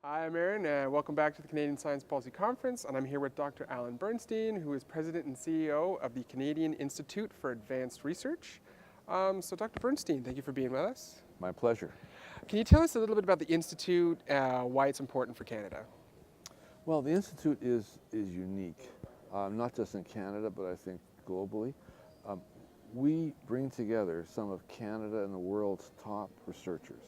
Hi, I'm Aaron, and welcome back to the Canadian Science Policy Conference, and I'm here with Dr. Alan Bernstein, who is President and CEO of the Canadian Institute for Advanced Research. So Dr. Bernstein, thank you for being with us. My pleasure. Can you tell us a little bit about the Institute, why it's important for Canada? Well, the Institute is unique, not just in Canada, but I think globally. We bring together some of Canada and the world's top researchers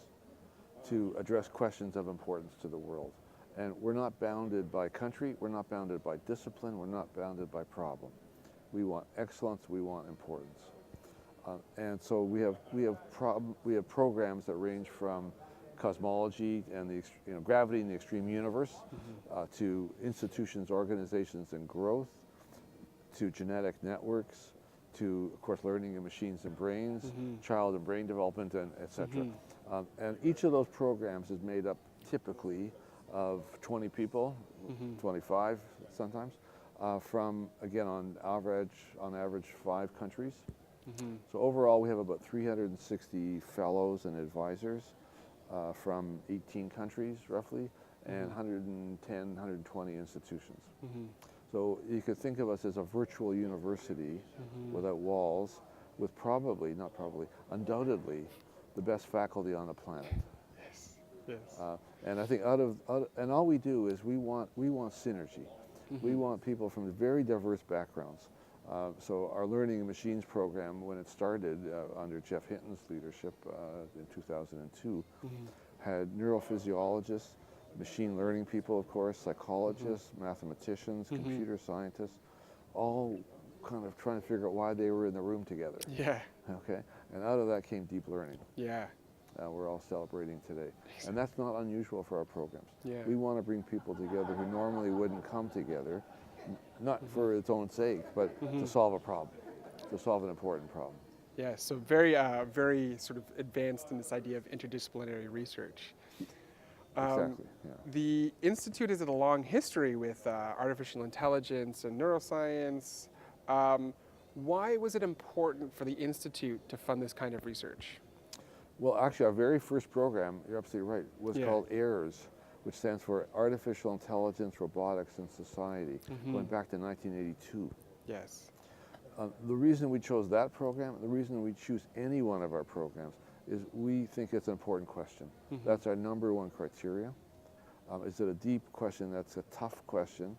to address questions of importance to the world. And we're not bounded by country, we're not bounded by discipline, we're not bounded by problem. We want excellence, we want importance. And so we have programs that range from cosmology and the gravity in the extreme universe, to institutions, organizations, and growth, to genetic networks, to, of course, learning in machines and brains, child and brain development, and et cetera. And each of those programs is made up typically of 20 people, 25 sometimes, from, again, on average 5 countries. So overall, we have about 360 fellows and advisors from 18 countries, roughly, and 110, 120 institutions. So you could think of us as a virtual university without walls, with undoubtedly, the best faculty on the planet. Yes. And I think and all we do is we want synergy. We want people from very diverse backgrounds. So our Learning in Machines program, when it started under Jeff Hinton's leadership in 2002, had neurophysiologists, machine learning people, of course, psychologists, mathematicians, computer scientists, all kind of trying to figure out why they were in the room together. Yeah. Okay, and out of that came deep learning. Yeah. We're all celebrating today. And that's not unusual for our programs. Yeah. We want to bring people together who normally wouldn't come together, not for its own sake, but to solve a problem, to solve an important problem. Yeah, so very sort of advanced in this idea of interdisciplinary research. Exactly, yeah. The Institute has had a long history with artificial intelligence and neuroscience. Why was it important for the Institute to fund this kind of research? Well, actually, our very first program, you're absolutely right, was called AIRS, which stands for Artificial Intelligence, Robotics, and Society, going back to 1982. Yes. The reason we chose that program, the reason we choose any one of our programs, is we think it's an important question. That's our number one criteria. Is it a deep question? That's a tough question.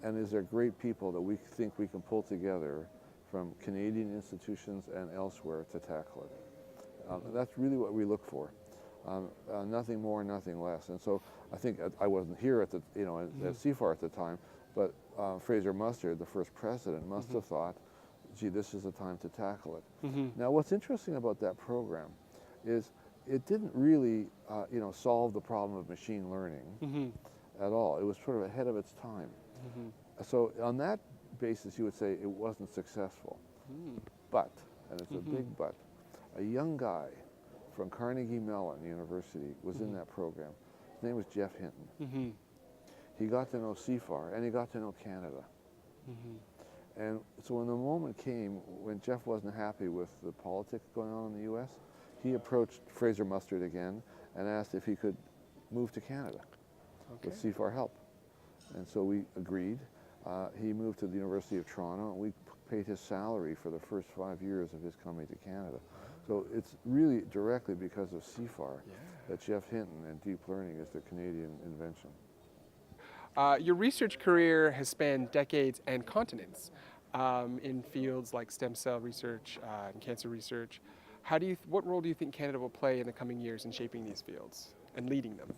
And is there great people that we think we can pull together from Canadian institutions and elsewhere to tackle it? That's really what we look for. Nothing more, nothing less. And so I think I wasn't here at CFAR at the time, but Fraser Mustard, the first president, must have thought, gee, this is the time to tackle it. Now, what's interesting about that program is it didn't really, solve the problem of machine learning at all. It was sort of ahead of its time. So on that basis, you would say it wasn't successful. But, and it's a big but, a young guy from Carnegie Mellon University was in that program. His name was Jeff Hinton. He got to know CFAR, and he got to know Canada. And so when the moment came when Jeff wasn't happy with the politics going on in the U.S., he approached Fraser Mustard again and asked if he could move to Canada with CFAR help. And so we agreed. He moved to the University of Toronto, and we paid his salary for the first 5 years of his coming to Canada. So it's really directly because of CFAR that Jeff Hinton and deep learning is the Canadian invention. Your research career has spanned decades and continents in fields like stem cell research and cancer research. What role do you think Canada will play in the coming years in shaping these fields and leading them?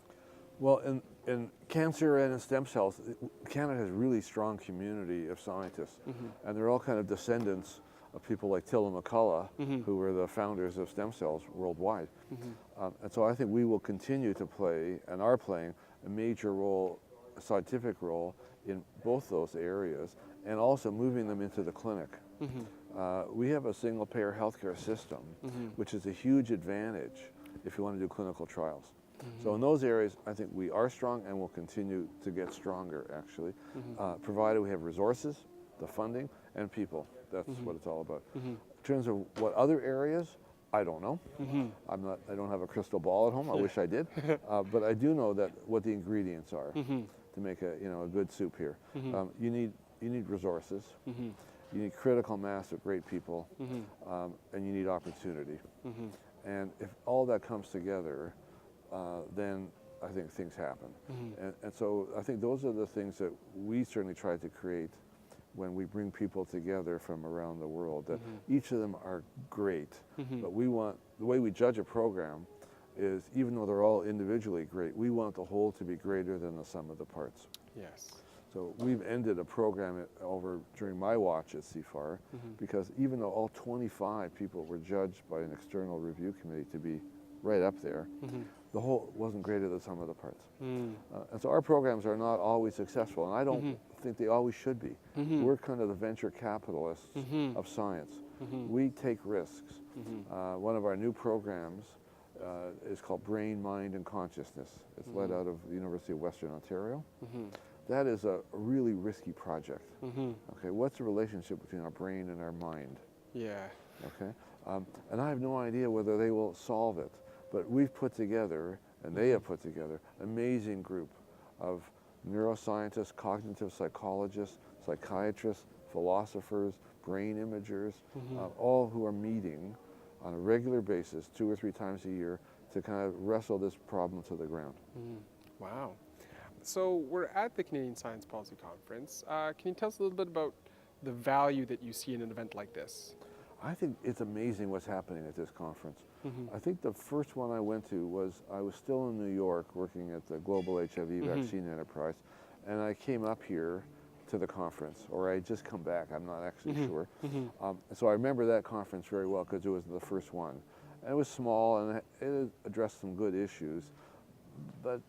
Well, in cancer and in stem cells, Canada has a really strong community of scientists, and they're all kind of descendants of people like Till and McCullough, who were the founders of stem cells worldwide. And so I think we will continue to play, and are playing, a major role, a scientific role, in both those areas, and also moving them into the clinic. We have a single-payer healthcare system, which is a huge advantage if you want to do clinical trials. So in those areas, I think we are strong and will continue to get stronger, actually, provided we have resources, the funding, and people. That's what it's all about. In terms of what other areas, I don't know. Mm-hmm. I don't have a crystal ball at home. I wish I did. But I do know that what the ingredients are Mm-hmm. to make a good soup here. Mm-hmm. You need resources. Mm-hmm. You need critical mass of great people, Mm-hmm. and you need opportunity. Mm-hmm. And if all that comes together, then I think things happen. Mm-hmm. And so I think those are the things that we certainly try to create when we bring people together from around the world. That each of them are great, Mm-hmm. but the way we judge a program is, even though they're all individually great, we want the whole to be greater than the sum of the parts. Yes. So we've ended a program during my watch at CFAR, because even though all 25 people were judged by an external review committee to be right up there, the whole wasn't greater than the sum of the parts. Mm. And so our programs are not always successful, and I don't think they always should be. We're kind of the venture capitalists of science. We take risks. One of our new programs is called Brain, Mind, and Consciousness. It's led out of the University of Western Ontario. That is a really risky project. Okay, what's the relationship between our brain and our mind? Yeah. Okay, and I have no idea whether they will solve it, but we've put together, and they have put together, an amazing group of neuroscientists, cognitive psychologists, psychiatrists, philosophers, brain imagers, all who are meeting on a regular basis 2 or 3 times a year to kind of wrestle this problem to the ground. Wow. So we're at the Canadian Science Policy Conference. Can you tell us a little bit about the value that you see in an event like this? I think it's amazing what's happening at this conference. I think the first one I went to was, I was still in New York working at the Global HIV Vaccine Enterprise, and I came up here to the conference, or I had just come back, I'm not actually sure. So I remember that conference very well because it was the first one. And it was small, and it addressed some good issues, but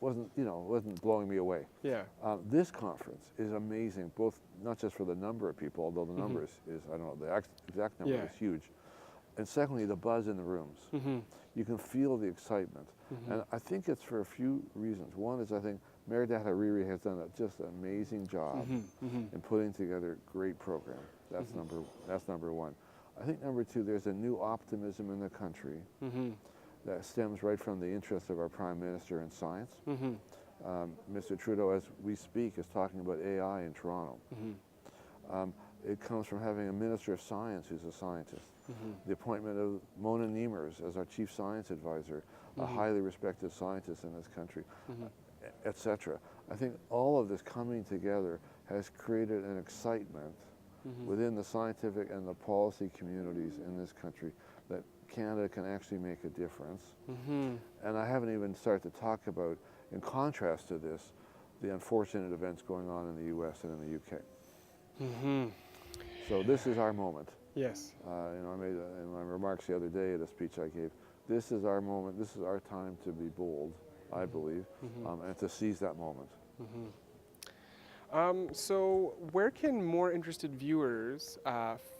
wasn't blowing me away. Yeah. This conference is amazing, both not just for the number of people, although the number is I don't know, the exact number is huge. And secondly, the buzz in the rooms. You can feel the excitement. And I think it's for a few reasons. One is, I think Meredith Hariri has done just an amazing job in putting together a great program. That's number one. I think number two, there's a new optimism in the country that stems right from the interest of our Prime Minister in science. Mr. Trudeau, as we speak, is talking about AI in Toronto. It comes from having a Minister of Science who's a scientist. The appointment of Mona Niemers as our Chief Science Advisor, a highly respected scientist in this country, etc. I think all of this coming together has created an excitement within the scientific and the policy communities in this country that Canada can actually make a difference. And I haven't even started to talk about, in contrast to this, the unfortunate events going on in the US and in the UK. So this is our moment. Yes. I made in my remarks the other day at a speech I gave, this is our moment, this is our time to be bold, I believe, and to seize that moment. So where can more interested viewers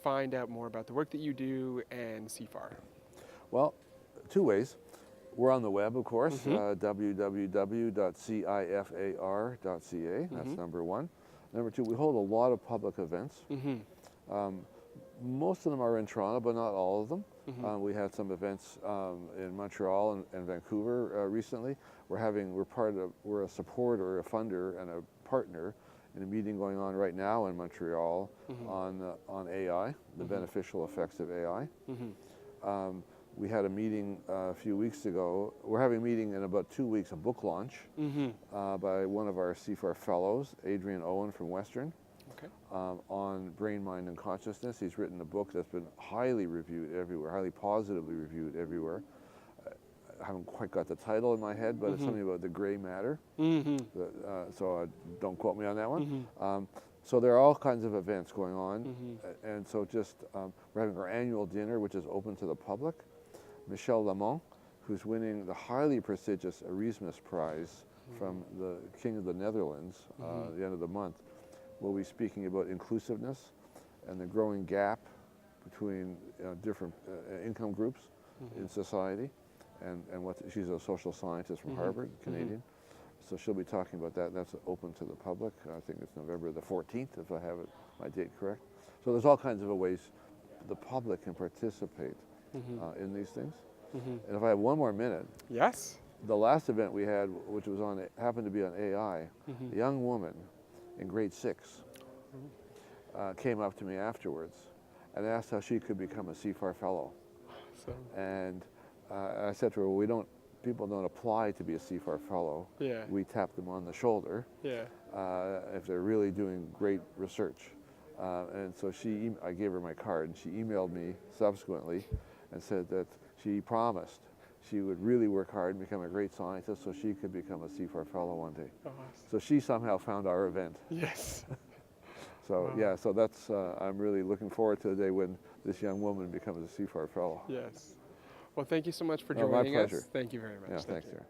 find out more about the work that you do and CFAR? Well, 2 ways. We're on the web, of course, www.cifar.ca, that's number one. Number two, we hold a lot of public events. Most of them are in Toronto, but not all of them. We had some events in Montreal and Vancouver recently. We're a supporter, a funder, and a partner in a meeting going on right now in Montreal on AI, the beneficial effects of AI. We had a meeting a few weeks ago. We're having a meeting in about 2 weeks, a book launch by one of our CFAR fellows, Adrian Owen from Western, on brain, mind, and consciousness. He's written a book that's been highly reviewed everywhere, highly positively reviewed everywhere. I haven't quite got the title in my head, but it's something about the gray matter. So don't quote me on that one. So there are all kinds of events going on. And so we're having our annual dinner, which is open to the public. Michel Lamont, who's winning the highly prestigious Erasmus Prize from the King of the Netherlands at the end of the month, will be speaking about inclusiveness and the growing gap between different income groups in society. And she's a social scientist from Harvard, Canadian. So she'll be talking about that. That's open to the public. I think it's November the 14th, if I have my date correct. So there's all kinds of ways the public can participate in these things. Mm-hmm. And if I have one more minute, Yes. the last event we had, which was on, happened to be on AI, Mm-hmm. a young woman in grade 6 came up to me afterwards and asked how she could become a CFAR fellow. So, And I said to her, well, people don't apply to be a CFAR fellow. yeah. We tap them on the shoulder Yeah. if they're really doing great research. And so I gave her my card, and she emailed me subsequently and said that she promised she would really work hard and become a great scientist so she could become a CFAR fellow one day. Awesome. So she somehow found our event. Yes. So Wow. yeah, so that's, I'm really looking forward to the day when this young woman becomes a CFAR fellow. Yes. Well, thank you so much for Oh, my joining us. pleasure. Thank you very much. Yeah, Thank thanks, you. sir.